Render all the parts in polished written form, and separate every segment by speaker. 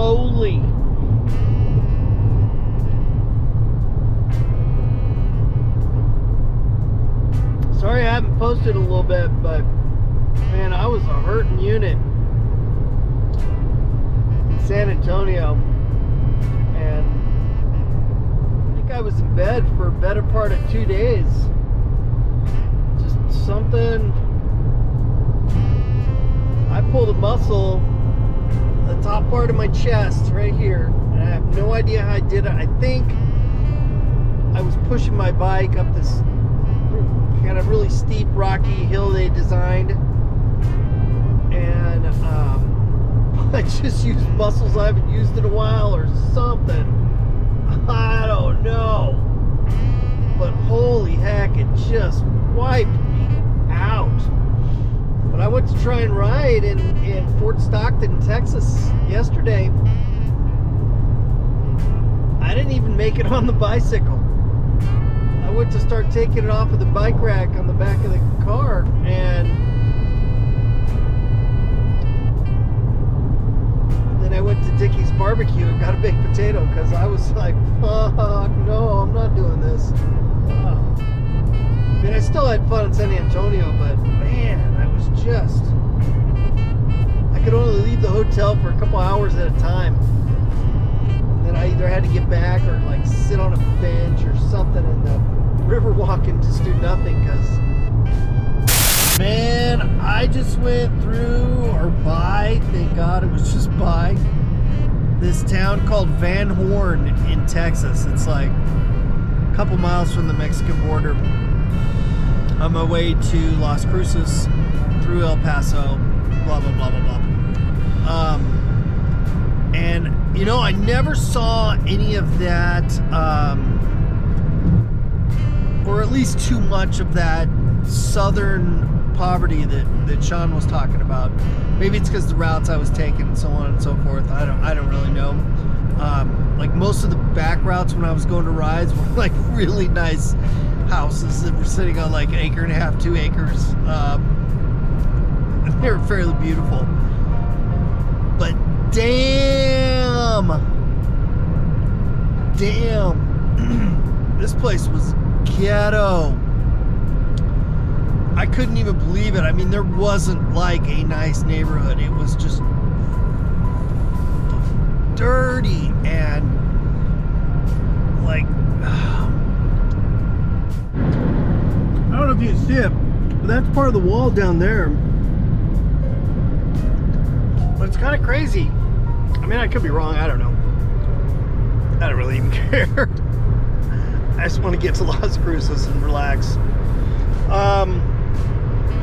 Speaker 1: moly. Sorry I haven't posted a little bit, but man, I was a hurting unit in San Antonio, and I think I was in bed for a better part of 2 days. Just something, I pulled a muscle, the top part of my chest right here, and I have no idea how I did it. I think I was pushing my bike up this kind of really steep rocky hill they designed, and I just used muscles I haven't used in a while or something. I don't know, but holy heck, it just wiped me out. But I went to try and ride in Fort Stockton, Texas yesterday. I didn't even make it on the bicycle. I went to start taking it off of the bike rack on the back of the car, and then I went to Dickie's Barbecue and got a baked potato because I was like, fuck, no, I'm not doing this. I mean, I still had fun in San Antonio, but man, I was just, I could only leave the hotel for a couple hours at a time. And then I either had to get back or like sit on a bench or something in the river walk and just do nothing, because man, I just went through or by, thank God it was just by, this town called Van Horn in Texas. It's like a couple miles from the Mexican border, on my way to Las Cruces through El Paso, blah blah blah blah blah. And you know, I never saw any of that, or at least too much of that southern poverty that Sean was talking about. Maybe it's because the routes I was taking and so on and so forth. I don't really know. Like most of the back routes when I was going to rides were like really nice houses that were sitting on like 1.5 acres, 2 acres. They were fairly beautiful. But damn, this place was ghetto. I couldn't even believe it. I mean, there wasn't like a nice neighborhood. It was just dirty and like, I don't know if you can see it, but that's part of the wall down there. But it's kind of crazy. I mean, I could be wrong. I don't know. I don't really even care. I just want to get to Las Cruces and relax.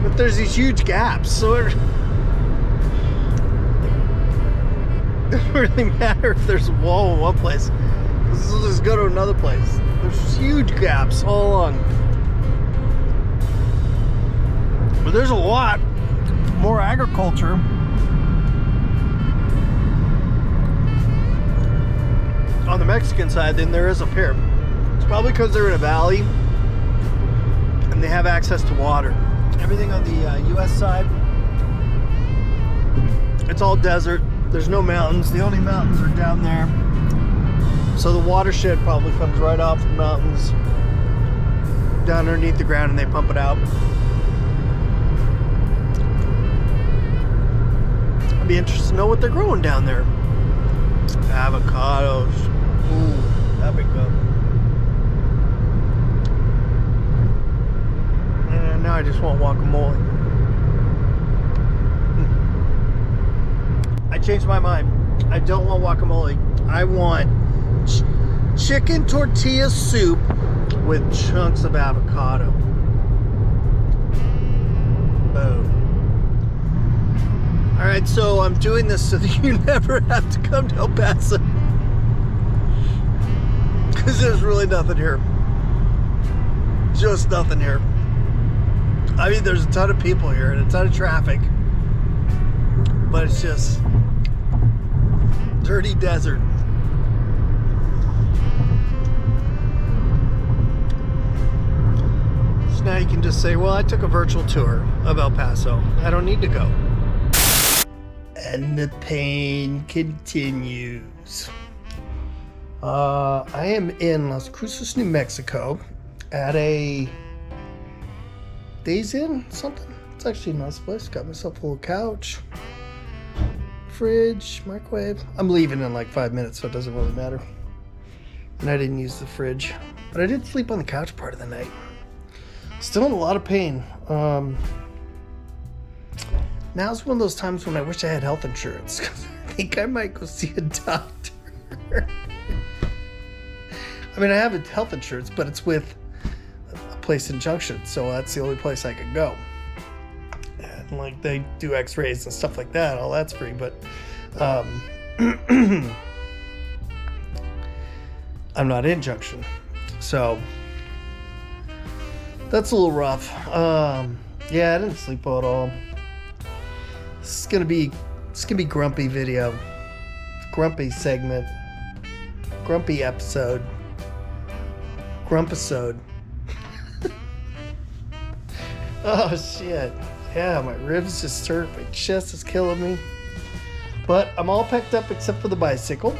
Speaker 1: But there's these huge gaps, so it doesn't really matter if there's a wall in one place. Let's just go to another place. There's huge gaps all along. But there's a lot more agriculture on the Mexican side than there is up here. It's probably because they're in a valley and they have access to water. Everything on the US side, it's all desert. There's no mountains. The only mountains are down there. So the watershed probably comes right off the mountains down underneath the ground, and they pump it out. I'd be interested to know what they're growing down there. Avocados. Ooh, that'd be good. And now I just want guacamole. I changed my mind. I don't want guacamole. I want chicken tortilla soup with chunks of avocado. Boom. Alright, so I'm doing this so that you never have to come to El Paso. Because there's really nothing here. Just nothing here. I mean, there's a ton of people here and a ton of traffic. But it's just dirty desert. So now you can just say, well, I took a virtual tour of El Paso. I don't need to go. And the pain continues. I am in Las Cruces, New Mexico at a Days Inn, something. It's actually a nice place. Got myself a little couch, fridge, microwave. I'm leaving in like 5 minutes, so it doesn't really matter. And I didn't use the fridge, but I did sleep on the couch part of the night. Still in a lot of pain. Now's one of those times when I wish I had health insurance. I think I might go see a doctor. I mean, I have a health insurance, but it's with a place in Junction, so that's the only place I could go. And like they do x-rays and stuff like that, all that's free, but I'm not in Junction. So that's a little rough. Yeah, I didn't sleep well at all. It's gonna be grumpy video, grumpy segment, grumpy episode, Grumpisode. Oh shit! Yeah, my ribs just hurt, my chest is killing me. But I'm all packed up except for the bicycle.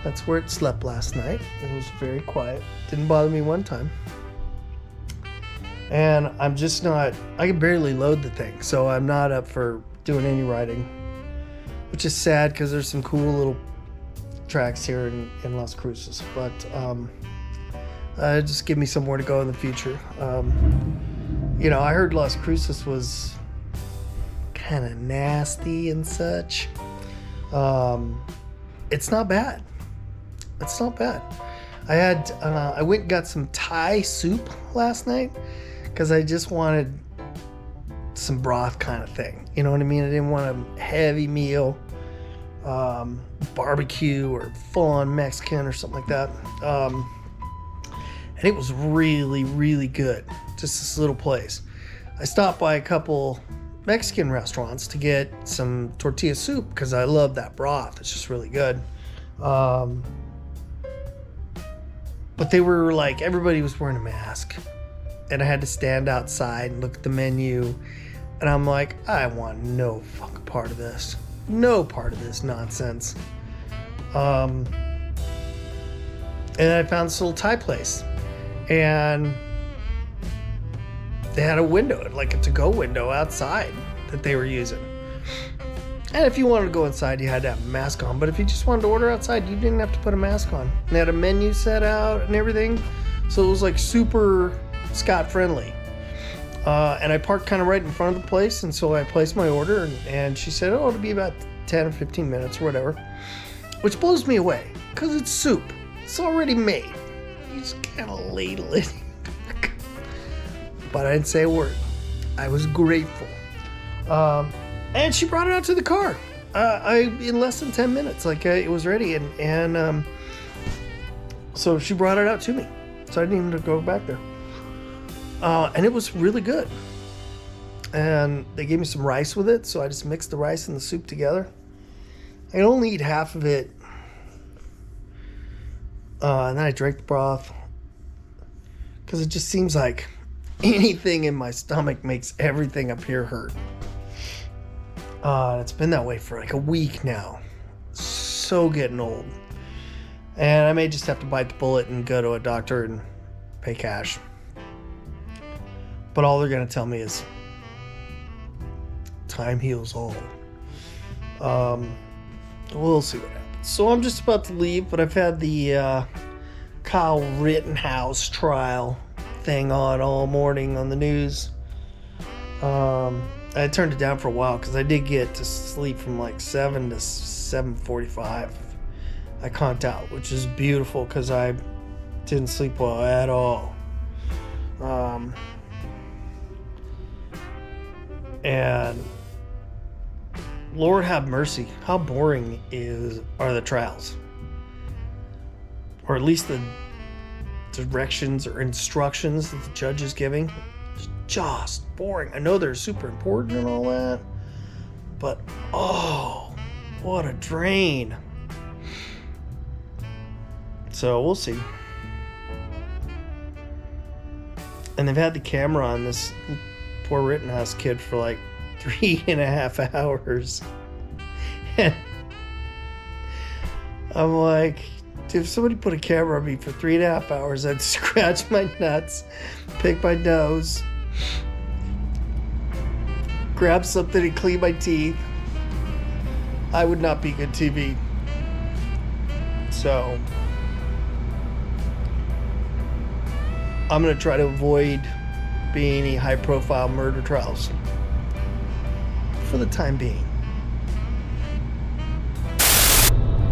Speaker 1: That's where it slept last night. It was very quiet. Didn't bother me one time. And I'm just not, I can barely load the thing, so I'm not up for doing any riding, which is sad because there's some cool little tracks here in Las Cruces, but just give me somewhere to go in the future. You know, I heard Las Cruces was kind of nasty and such. It's not bad. It's not bad. I went and got some Thai soup last night because I just wanted some broth kind of thing. You know what I mean? I didn't want a heavy meal, barbecue or full-on Mexican or something like that. And it was really, really good. Just this little place. I stopped by a couple Mexican restaurants to get some tortilla soup because I love that broth. It's just really good. But they were like, everybody was wearing a mask. And I had to stand outside and look at the menu. And I'm like, I want no fucking part of this. No part of this nonsense. And I found this little Thai place. And they had a window, like a to-go window outside that they were using. And if you wanted to go inside, you had to have a mask on. But if you just wanted to order outside, you didn't have to put a mask on. And they had a menu set out and everything. So it was like super Scot-friendly. And I parked kind of right in front of the place. And so I placed my order. And she said, oh, it'll be about 10 or 15 minutes or whatever. Which blows me away. Because it's soup. It's already made. You just kind of ladle it. But I didn't say a word. I was grateful. And she brought it out to the car. In less than 10 minutes, like it was ready, and so she brought it out to me. So I didn't even have to go back there. And it was really good. And they gave me some rice with it, so I just mixed the rice and the soup together. I only eat half of it, and then I drank the broth because it just seems like anything in my stomach makes everything up here hurt. It's been that way for like a week now. So getting old. And I may just have to bite the bullet and go to a doctor and pay cash. But all they're going to tell me is time heals all. We'll see what happens. So I'm just about to leave, but I've had the Kyle Rittenhouse trial thing on all morning on the news. I turned it down for a while because I did get to sleep from like 7 to 7:45. I conked out, which is beautiful because I didn't sleep well at all. And Lord have mercy, how boring are the trials? Or at least the directions or instructions that the judge is giving. Just boring. I know they're super important and all that, but oh, what a drain. So we'll see. And they've had the camera on this poor Rittenhouse kid for like 3.5 hours. And I'm like, if somebody put a camera on me for 3.5 hours, I'd scratch my nuts, pick my nose, grab something and clean my teeth. I would not be good TV. So I'm going to try to avoid being any high-profile murder trials for the time being.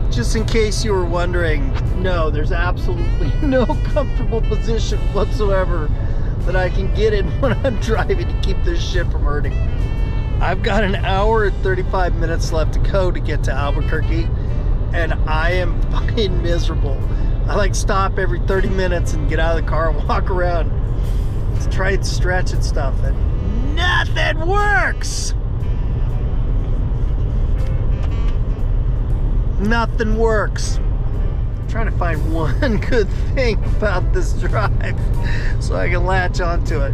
Speaker 1: Just in case you were wondering, no, there's absolutely no comfortable position whatsoever that I can get in when I'm driving to keep this shit from hurting. I've got an hour and 35 minutes left to go to get to Albuquerque, and I am fucking miserable. I like stop every 30 minutes and get out of the car and walk around to try and stretch and stuff, and nothing works. Nothing works. I'm trying to find one good thing about this drive so I can latch onto it.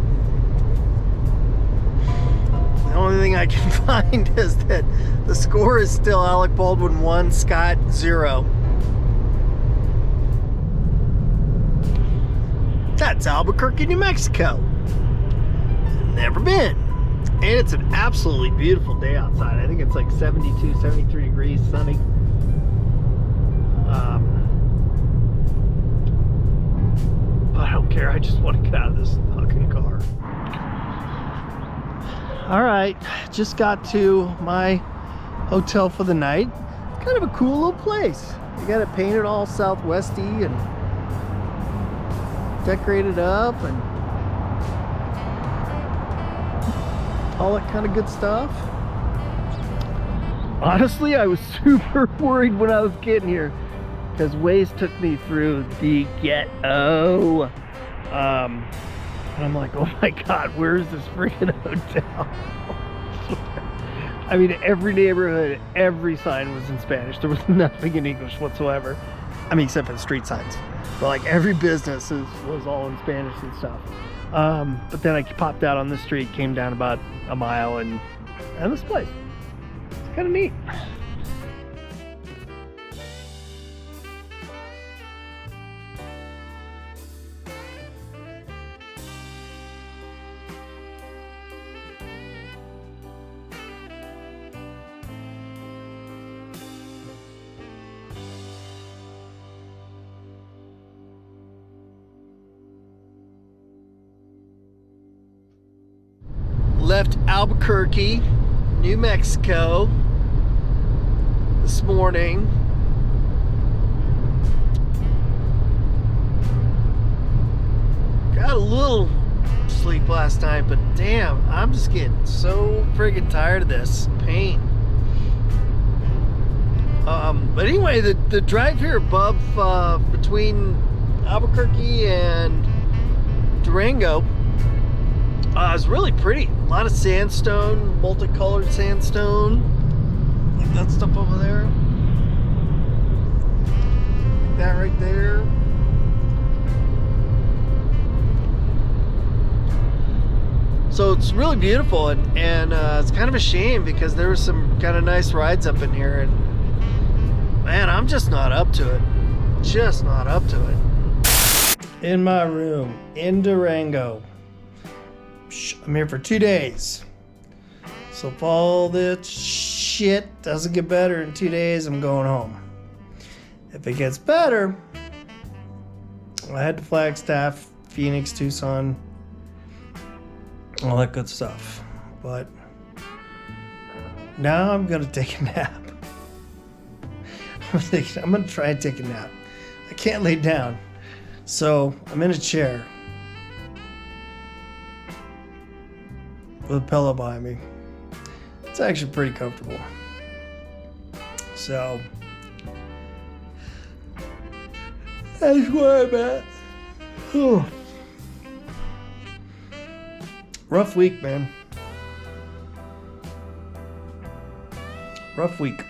Speaker 1: The only thing I can find is that the score is still Alec Baldwin 1, Scott 0. That's Albuquerque, New Mexico. Never been. And it's an absolutely beautiful day outside. I think it's like 72, 73 degrees, sunny. But I don't care. I just want to get out of this fucking car. All right, just got to my hotel for the night. It's kind of a cool little place. You got it painted all Southwesty and decorated up and all that kind of good stuff. Honestly, I was super worried when I was getting here because Waze took me through the ghetto. And I'm like, oh my God, where is this freaking hotel? I mean, every neighborhood, every sign was in Spanish. There was nothing in English whatsoever. I mean, except for the street signs. But like every business was all in Spanish and stuff. But then I popped out on the street, came down about a mile, and this place. It's kind of neat. Left Albuquerque, New Mexico this morning. Got a little sleep last night, but damn, I'm just getting so friggin' tired of this pain. But anyway, the drive here above between Albuquerque and Durango is really pretty. A lot of sandstone, multicolored sandstone, like that stuff over there, like that right there. So it's really beautiful, and it's kind of a shame because there were some kind of nice rides up in here, and man, I'm just not up to it. Just not up to it. In my room in Durango. I'm here for 2 days. So if all this shit doesn't get better in 2 days, I'm going home. If it gets better, I head to Flagstaff, Phoenix, Tucson, all that good stuff. But now I'm gonna take a nap. I'm gonna try and take a nap. I can't lay down. So I'm in a chair with a pillow behind me. It's actually pretty comfortable. So that's where I'm at. Whew. Rough week, man. Rough week.